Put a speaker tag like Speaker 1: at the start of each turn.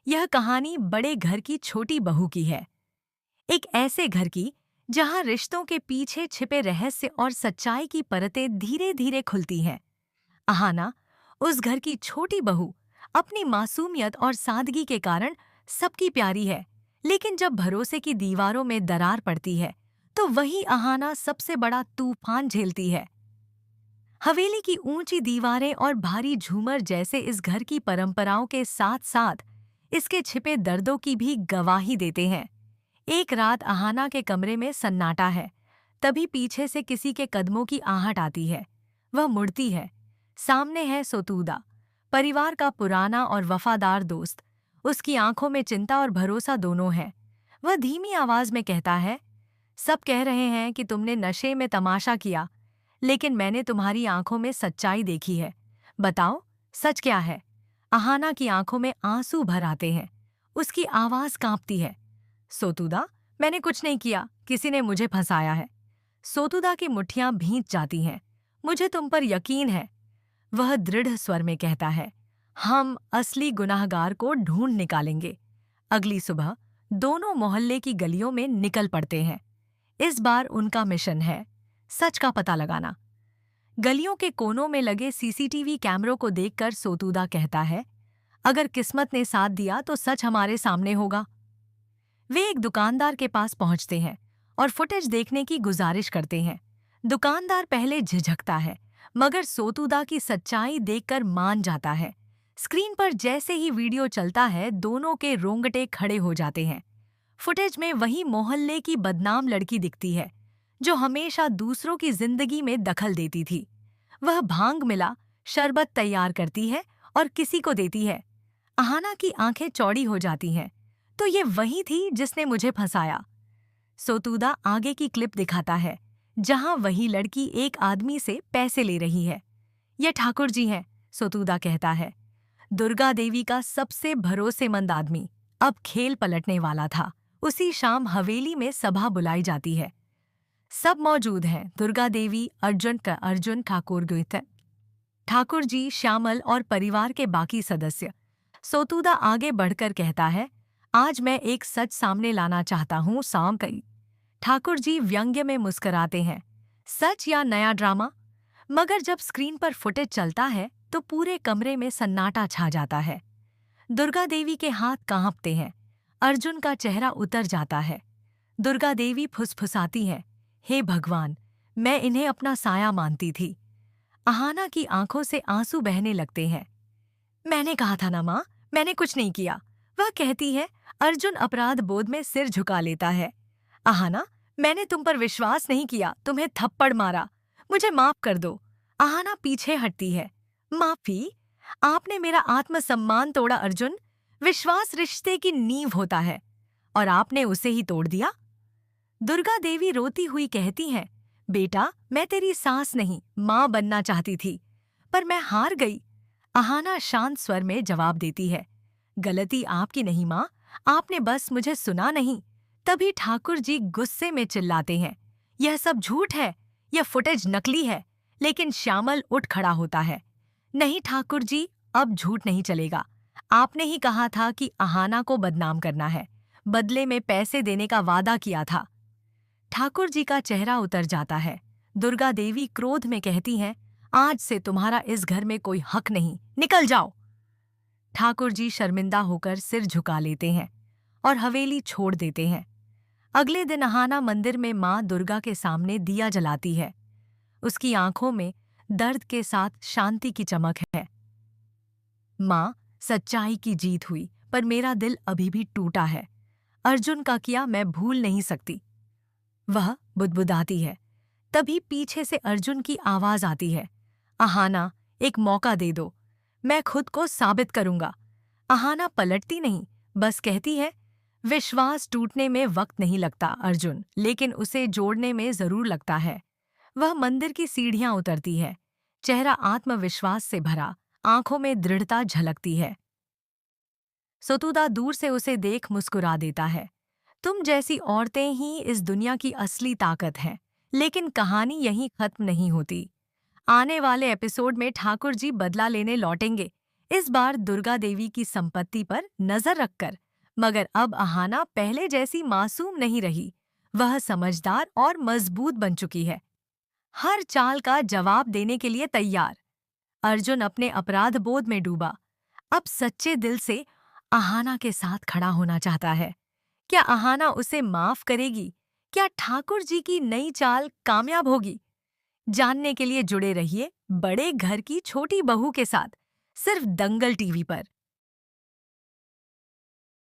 Speaker 1: यह कहानी बड़े घर की छोटी बहू की है। एक ऐसे घर की जहां रिश्तों के पीछे छिपे रहस्य और सच्चाई की परतें धीरे धीरे खुलती हैं। अहाना, उस घर की छोटी बहू, अपनी मासूमियत और सादगी के कारण सबकी प्यारी है। लेकिन जब भरोसे की दीवारों में दरार पड़ती है, तो वही अहाना सबसे बड़ा तूफान झेलती है। हवेली की ऊंची दीवारें और भारी झूमर जैसे इस घर की परंपराओं के साथ साथ इसके छिपे दर्दों की भी गवाही देते हैं। एक रात अहाना के कमरे में सन्नाटा है। तभी पीछे से किसी के कदमों की आहट आती है। वह मुड़ती है। सामने है सोतूदा, परिवार का पुराना और वफादार दोस्त। उसकी आंखों में चिंता और भरोसा दोनों है। वह धीमी आवाज में कहता है, सब कह रहे हैं कि तुमने नशे में तमाशा किया, लेकिन मैंने तुम्हारी आंखों में सच्चाई देखी है। बताओ, सच क्या है? अहाना की आंखों में आंसू भर आते हैं। उसकी आवाज कांपती है। सोतुदा, मैंने कुछ नहीं किया, किसी ने मुझे फंसाया है। सोतुदा की मुट्ठियां भींच जाती हैं। मुझे तुम पर यकीन है, वह दृढ़ स्वर में कहता है। हम असली गुनाहगार को ढूंढ निकालेंगे। अगली सुबह दोनों मोहल्ले की गलियों में निकल पड़ते हैं। इस बार उनका मिशन है सच का पता लगाना। गलियों के कोनों में लगे सीसीटीवी कैमरों को देखकर सोतुदा कहता है, अगर किस्मत ने साथ दिया तो सच हमारे सामने होगा। वे एक दुकानदार के पास पहुंचते हैं और फुटेज देखने की गुजारिश करते हैं। दुकानदार पहले झिझकता है, मगर सोतुदा की सच्चाई देखकर मान जाता है। स्क्रीन पर जैसे ही वीडियो चलता है, दोनों के रोंगटे खड़े हो जाते हैं। फुटेज में वही मोहल्ले की बदनाम लड़की दिखती है, जो हमेशा दूसरों की जिंदगी में दखल देती थी। वह भांग मिला शरबत तैयार करती है और किसी को देती है। अहाना की आंखें चौड़ी हो जाती हैं। तो ये वही थी जिसने मुझे फंसाया। सोतुदा आगे की क्लिप दिखाता है, जहां वही लड़की एक आदमी से पैसे ले रही है। ये ठाकुर जी हैं, सोतुदा कहता है। दुर्गा देवी का सबसे भरोसेमंद आदमी। अब खेल पलटने वाला था। उसी शाम हवेली में सभा बुलाई जाती है। सब मौजूद हैं, दुर्गा देवी, अर्जुन ठाकुर गुइते, ठाकुर जी, श्यामल और परिवार के बाकी सदस्य। सोतुदा आगे बढ़कर कहता है, आज मैं एक सच सामने लाना चाहता हूँ शाम कई। ठाकुर जी व्यंग्य में मुस्कुराते हैं। सच या नया ड्रामा? मगर जब स्क्रीन पर फुटेज चलता है तो पूरे कमरे में सन्नाटा छा जाता है। दुर्गा देवी के हाथ कांपते हैं। अर्जुन का चेहरा उतर जाता है। दुर्गा देवी फुसफुसाती हैं, हे भगवान, मैं इन्हें अपना साया मानती थी। अहाना की आंखों से आंसू बहने लगते हैं। मैंने कहा था ना माँ, मैंने कुछ नहीं किया, वह कहती है। अर्जुन अपराध बोध में सिर झुका लेता है। अहाना, मैंने तुम पर विश्वास नहीं किया, तुम्हें थप्पड़ मारा, मुझे माफ कर दो। अहाना पीछे हटती है। माफी? आपने मेरा आत्मसम्मान तोड़ा अर्जुन। विश्वास रिश्ते की नींव होता है, और आपने उसे ही तोड़ दिया। दुर्गा देवी रोती हुई कहती हैं, बेटा, मैं तेरी सास नहीं, माँ बनना चाहती थी, पर मैं हार गई। अहाना शांत स्वर में जवाब देती है, गलती आपकी नहीं माँ, आपने बस मुझे सुना नहीं। तभी ठाकुर जी गुस्से में चिल्लाते हैं, यह सब झूठ है, यह फुटेज नकली है। लेकिन श्यामल उठ खड़ा होता है। नहीं ठाकुर जी, अब झूठ नहीं चलेगा। आपने ही कहा था कि अहाना को बदनाम करना है, बदले में पैसे देने का वादा किया था। ठाकुर जी का चेहरा उतर जाता है। दुर्गा देवी क्रोध में कहती हैं, आज से तुम्हारा इस घर में कोई हक नहीं, निकल जाओ। ठाकुर जी शर्मिंदा होकर सिर झुका लेते हैं और हवेली छोड़ देते हैं। अगले दिन अहाना मंदिर में माँ दुर्गा के सामने दिया जलाती है। उसकी आंखों में दर्द के साथ शांति की चमक है। माँ, सच्चाई की जीत हुई, पर मेरा दिल अभी भी टूटा है। अर्जुन का किया मैं भूल नहीं सकती, वह बुदबुदाती है। तभी पीछे से अर्जुन की आवाज आती है, अहाना, एक मौका दे दो, मैं खुद को साबित करूंगा। अहाना पलटती नहीं, बस कहती है, विश्वास टूटने में वक्त नहीं लगता अर्जुन, लेकिन उसे जोड़ने में जरूर लगता है। वह मंदिर की सीढ़ियां उतरती है, चेहरा आत्मविश्वास से भरा, आंखों में दृढ़ता झलकती है। सोतुदा दूर से उसे देख मुस्कुरा देता है। तुम जैसी औरतें ही इस दुनिया की असली ताकत हैं। लेकिन कहानी यहीं खत्म नहीं होती। आने वाले एपिसोड में ठाकुर जी बदला लेने लौटेंगे। इस बार दुर्गा देवी की संपत्ति पर नजर रखकर। मगर अब अहाना पहले जैसी मासूम नहीं रही। वह समझदार और मजबूत बन चुकी है, हर चाल का जवाब देने के लिए तैयार। अर्जुन अपने अपराध बोध में डूबा। अब सच्चे दिल से अहाना के साथ खड़ा होना चाहता है। क्या अहाना उसे माफ करेगी? क्या ठाकुर जी की नई चाल कामयाब होगी? जानने के लिए जुड़े रहिए बड़े घर की छोटी बहू के साथ, सिर्फ दंगल टीवी पर।